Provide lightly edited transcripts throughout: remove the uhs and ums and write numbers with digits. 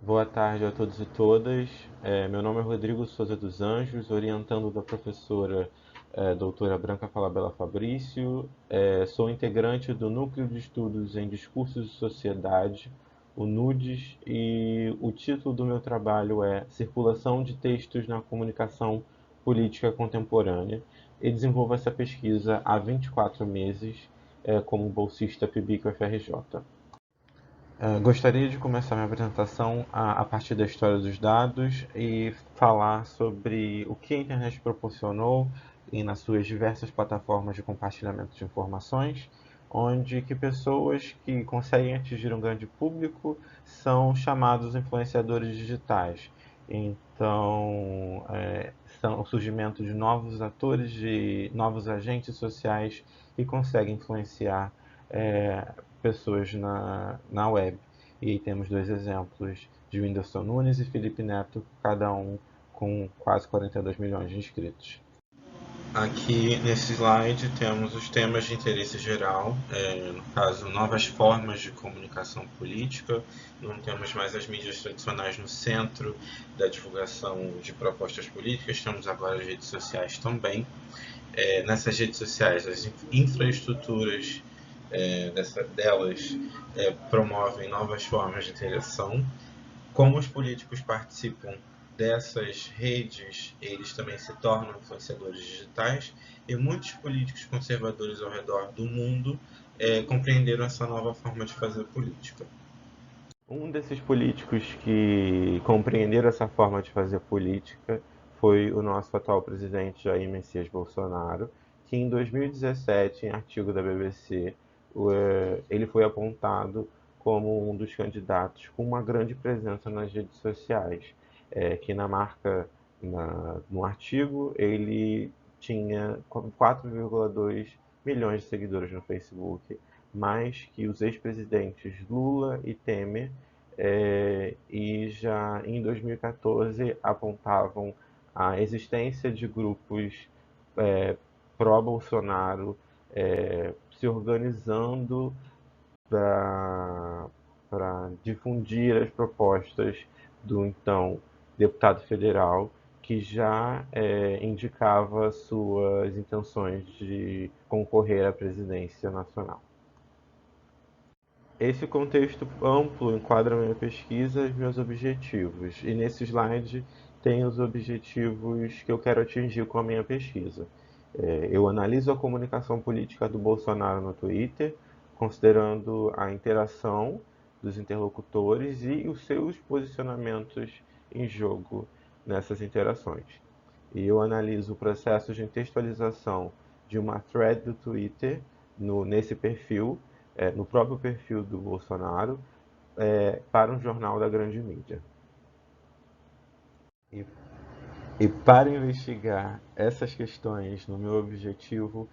Boa tarde a todos e todas. Meu nome é Rodrigo Souza dos Anjos, orientando da professora doutora Branca Falabella Fabrício. Sou integrante do Núcleo de Estudos em Discursos de Sociedade, o NUDES, e o título do meu trabalho é Circulação de Textos na Comunicação Política Contemporânea, e desenvolvo essa pesquisa há 24 meses como bolsista PIBIC-UFRJ. Gostaria de começar minha apresentação a partir da história dos dados e falar sobre o que a internet proporcionou e nas suas diversas plataformas de compartilhamento de informações, onde que pessoas que conseguem atingir um grande público são chamados influenciadores digitais. Então, são o surgimento de novos atores, de novos agentes sociais que conseguem influenciar é, pessoas na web. E temos dois exemplos de Whindersson Nunes e Felipe Neto, cada um com quase 42 milhões de inscritos. Aqui nesse slide temos os temas de interesse geral, no caso, novas formas de comunicação política. Não temos mais as mídias tradicionais no centro da divulgação de propostas políticas, temos agora as redes sociais também. Nessas redes sociais, as infraestruturas delas promovem novas formas de interação. Como os políticos participam dessas redes, eles também se tornam influenciadores digitais, e muitos políticos conservadores ao redor do mundo compreenderam essa nova forma de fazer política. Um desses políticos que compreenderam essa forma de fazer política foi o nosso atual presidente Jair Messias Bolsonaro, que em 2017, em artigo da BBC, ele foi apontado como um dos candidatos com uma grande presença nas redes sociais, que na marca, no artigo, ele tinha 4,2 milhões de seguidores no Facebook, mais que os ex-presidentes Lula e Temer, e já em 2014 apontavam a existência de grupos é, pró-Bolsonaro se organizando para difundir as propostas do então deputado federal, que já indicava suas intenções de concorrer à presidência nacional. Esse contexto amplo enquadra minha pesquisa e meus objetivos, e nesse slide tem os objetivos que eu quero atingir com a minha pesquisa. Eu analiso a comunicação política do Bolsonaro no Twitter, considerando a interação dos interlocutores e os seus posicionamentos em jogo nessas interações. E eu analiso o processo de textualização de uma thread do Twitter nesse perfil, no próprio perfil do Bolsonaro, para um jornal da grande mídia. E, e para investigar essas questões no meu objetivo,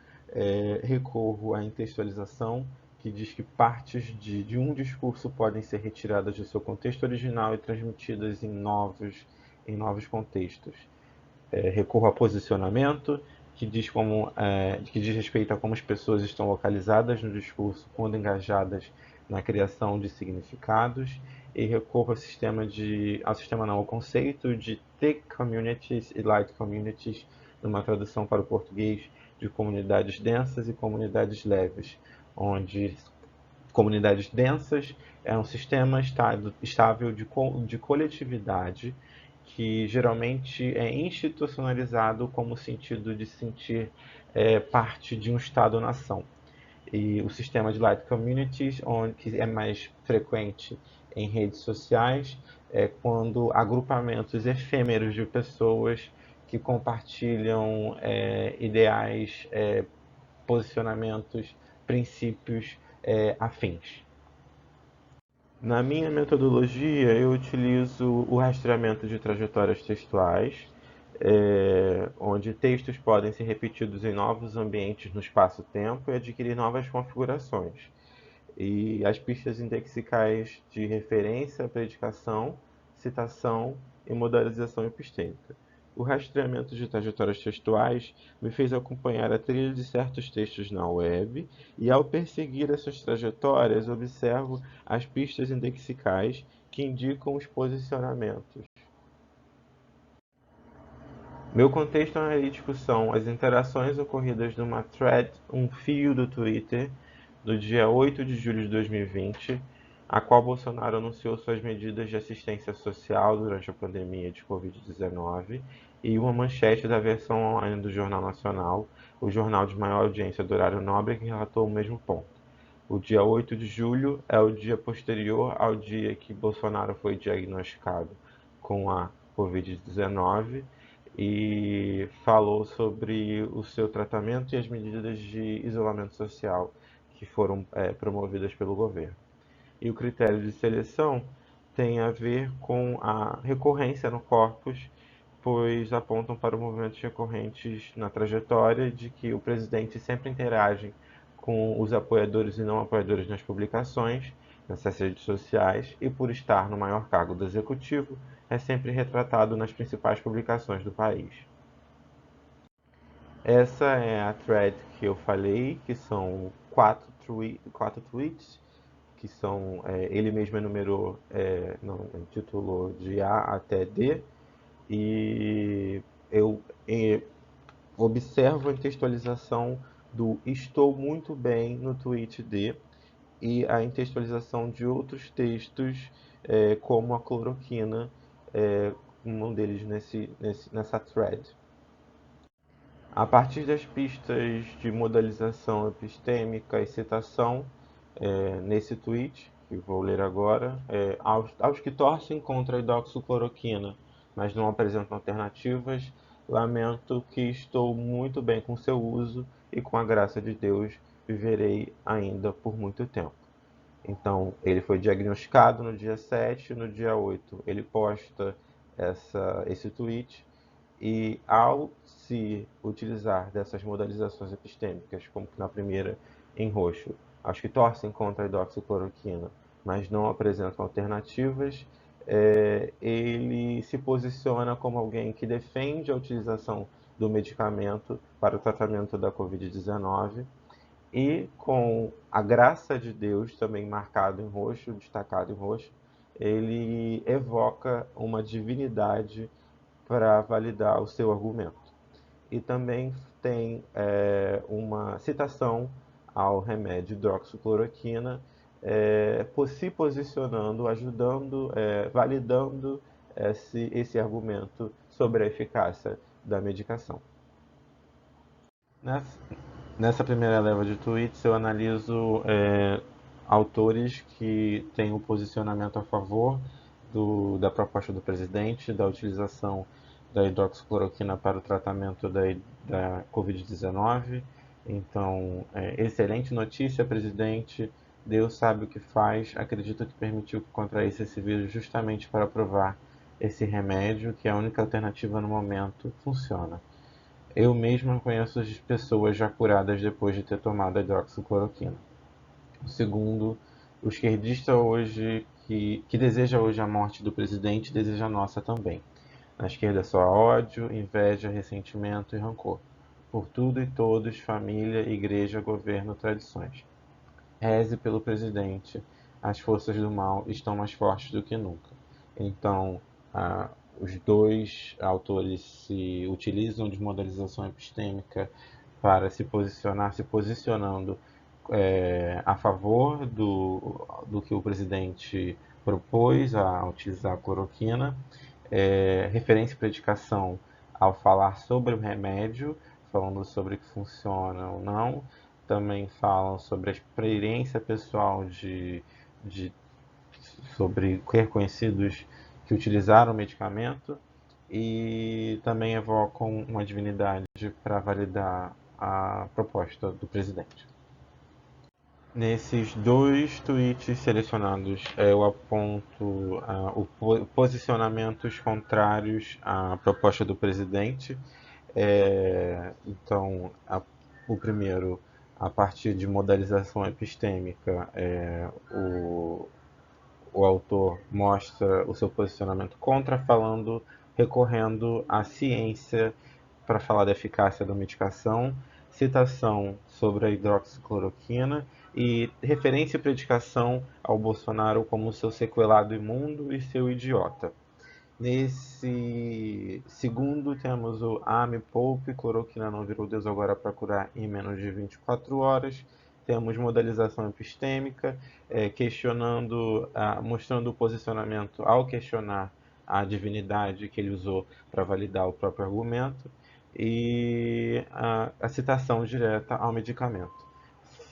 recorro à intextualização, que diz que partes de um discurso podem ser retiradas de seu contexto original e transmitidas em novos contextos. Recorro a posicionamento, que diz respeito a como as pessoas estão localizadas no discurso quando engajadas na criação de significados, e recorro ao conceito de thick communities e light communities, numa tradução para o português de comunidades densas e comunidades leves, onde comunidades densas é um sistema estável de coletividade que geralmente é institucionalizado como sentido de sentir parte de um Estado-nação. E o sistema de light communities, que é mais frequente em redes sociais, é quando agrupamentos efêmeros de pessoas que compartilham ideais, posicionamentos, princípios afins. Na minha metodologia, eu utilizo o rastreamento de trajetórias textuais, onde textos podem ser repetidos em novos ambientes no espaço-tempo e adquirir novas configurações. E as pistas indexicais de referência, predicação, citação e modalização epistêmica. O rastreamento de trajetórias textuais me fez acompanhar a trilha de certos textos na web, e ao perseguir essas trajetórias, observo as pistas indexicais que indicam os posicionamentos. Meu contexto analítico são as interações ocorridas numa thread, um fio do Twitter, no dia 8 de julho de 2020, a qual Bolsonaro anunciou suas medidas de assistência social durante a pandemia de Covid-19, e uma manchete da versão online do Jornal Nacional, o jornal de maior audiência do horário nobre, que relatou o mesmo ponto. O dia 8 de julho é o dia posterior ao dia que Bolsonaro foi diagnosticado com a Covid-19 e falou sobre o seu tratamento e as medidas de isolamento social que foram promovidas pelo governo. E o critério de seleção tem a ver com a recorrência no corpus, pois apontam para movimentos recorrentes na trajetória de que o presidente sempre interage com os apoiadores e não apoiadores nas publicações, nessas redes sociais, e por estar no maior cargo do executivo, é sempre retratado nas principais publicações do país. Essa é a thread que eu falei, que são quatro tweets, que são, ele mesmo enumerou, não, intitulou de A até D, e eu observo a textualização do estou muito bem no tweet D e a intextualização de outros textos, como a cloroquina, um deles nessa thread. A partir das pistas de modalização epistêmica e citação, nesse tweet, que vou ler agora, aos que torcem contra a hidroxicloroquina, mas não apresentam alternativas, lamento que estou muito bem com seu uso e com a graça de Deus viverei ainda por muito tempo. Então, ele foi diagnosticado no dia 7, no dia 8 ele posta esse tweet, e ao se utilizar dessas modalizações epistêmicas, como na primeira em roxo, aos que torcem contra a hidroxicloroquina, mas não apresentam alternativas, ele se posiciona como alguém que defende a utilização do medicamento para o tratamento da Covid-19 e com a graça de Deus também marcado em roxo, destacado em roxo, ele evoca uma divindade para validar o seu argumento. E também tem uma citação ao remédio hidroxicloroquina, se posicionando, ajudando, validando esse argumento sobre a eficácia da medicação. Nessa primeira leva de tweets, eu analiso autores que têm um posicionamento a favor da proposta do presidente, da utilização da hidroxicloroquina para o tratamento da Covid-19. Então, excelente notícia, presidente. Deus sabe o que faz. Acredito que permitiu que contraísse esse vírus justamente para provar esse remédio, que é a única alternativa no momento, funciona. Eu mesma conheço pessoas já curadas depois de ter tomado a hidroxicloroquina. Segundo, o esquerdista hoje que deseja hoje a morte do presidente, deseja a nossa também. Na esquerda só há ódio, inveja, ressentimento e rancor. Por tudo e todos, família, igreja, governo, tradições. Reze pelo presidente. As forças do mal estão mais fortes do que nunca. Então, os dois autores se utilizam de modelização epistêmica para se posicionando a favor do que o presidente propôs, a utilizar a cloroquina, referência e predicação ao falar sobre o remédio, falando sobre que funciona ou não, também falam sobre a experiência pessoal sobre reconhecidos que utilizaram o medicamento e também evocam uma divindade para validar a proposta do presidente. Nesses dois tweets selecionados, eu aponto posicionamentos contrários à proposta do presidente. Então, o primeiro, a partir de modalização epistêmica, o autor mostra o seu posicionamento contra, recorrendo à ciência para falar da eficácia da medicação, citação sobre a hidroxicloroquina e referência e predicação ao Bolsonaro como seu sequelado imundo e seu idiota. Nesse segundo, temos o Me Poupe, cloroquina não virou Deus agora para curar em menos de 24 horas. Temos modalização epistêmica, questionando, mostrando o posicionamento ao questionar a divindade que ele usou para validar o próprio argumento. E a citação direta ao medicamento.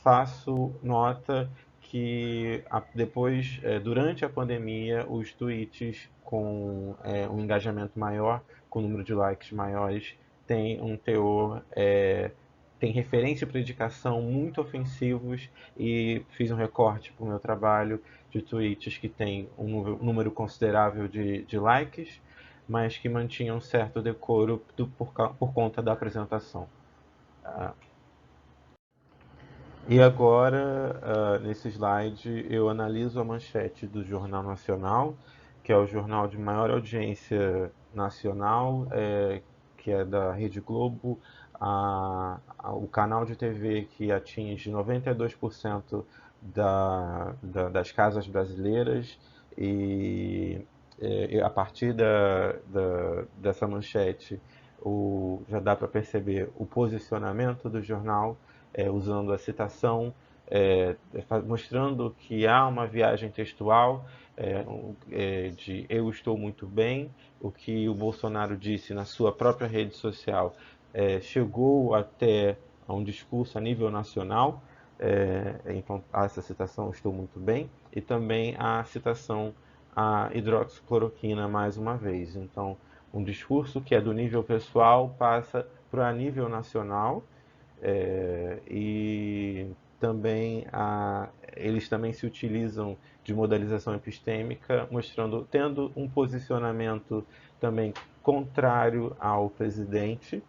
Faço nota que depois, durante a pandemia, os tweets com um engajamento maior, com um número de likes maiores, têm um teor, tem referência e predicação muito ofensivos, e fiz um recorte para o meu trabalho de tweets que tem um número considerável de likes, mas que mantinham um certo decoro por conta da apresentação. E agora, nesse slide, eu analiso a manchete do Jornal Nacional, que é o jornal de maior audiência nacional, que é da Rede Globo, o canal de TV que atinge 92% das casas brasileiras, e a partir dessa manchete já dá para perceber o posicionamento do jornal, usando a citação, mostrando que há uma viagem textual, de eu estou muito bem, o que o Bolsonaro disse na sua própria rede social chegou até a um discurso a nível nacional. Então, há essa citação, estou muito bem, e também a citação à hidroxicloroquina mais uma vez. Então, um discurso que é do nível pessoal passa para o nível nacional, e também eles também se utilizam de modalização epistêmica, mostrando, tendo um posicionamento também contrário ao presidente,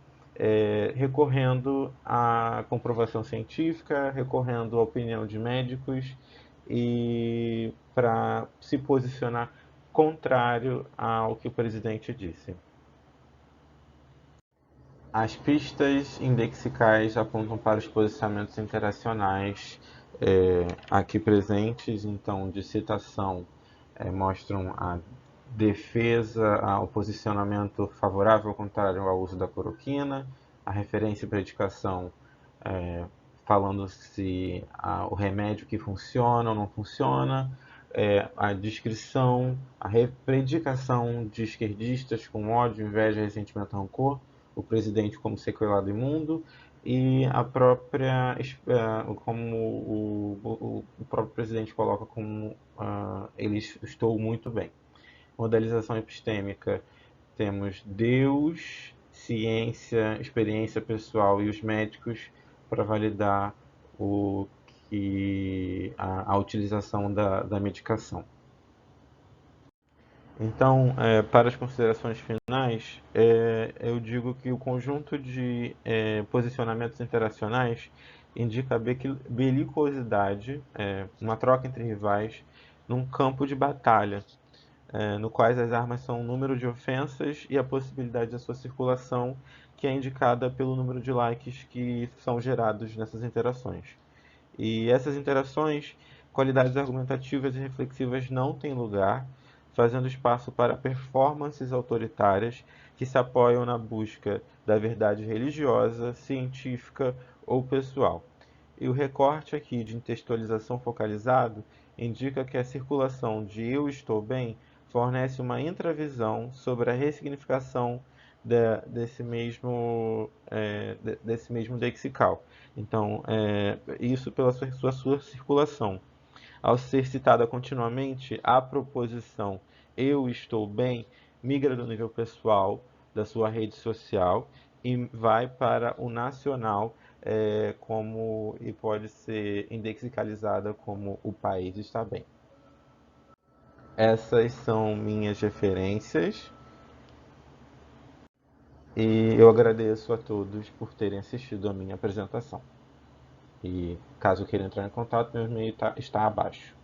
recorrendo à comprovação científica, recorrendo à opinião de médicos, e para se posicionar contrário ao que o presidente disse. As pistas indexicais apontam para os posicionamentos interacionais aqui presentes, então, de citação, mostram a defesa, o posicionamento favorável ou contrário ao uso da cloroquina, a referência e predicação, falando se o remédio que funciona ou não funciona, a descrição, a predicação de esquerdistas com ódio, inveja, ressentimento, rancor, o presidente como sequelado imundo, e a própria, como o próprio presidente coloca como ele estou muito bem. Modalização epistêmica, temos Deus, ciência, experiência pessoal e os médicos para validar a utilização da medicação. Então, para as considerações finais, eu digo que o conjunto de posicionamentos interacionais indica belicosidade, uma troca entre rivais, num campo de batalha, no quais as armas são o número de ofensas e a possibilidade da sua circulação, que é indicada pelo número de likes que são gerados nessas interações. E essas interações, qualidades argumentativas e reflexivas não têm lugar, fazendo espaço para performances autoritárias que se apoiam na busca da verdade religiosa, científica ou pessoal. E o recorte aqui de intextualização focalizado indica que a circulação de eu estou bem fornece uma intravisão sobre a ressignificação desse mesmo lexical. Então, isso pela sua circulação. Ao ser citada continuamente, a proposição eu estou bem migra do nível pessoal da sua rede social e vai para o nacional, e pode ser indexicalizada como o país está bem. Essas são minhas referências, e eu agradeço a todos por terem assistido a minha apresentação. E caso queira entrar em contato, meu e-mail está abaixo.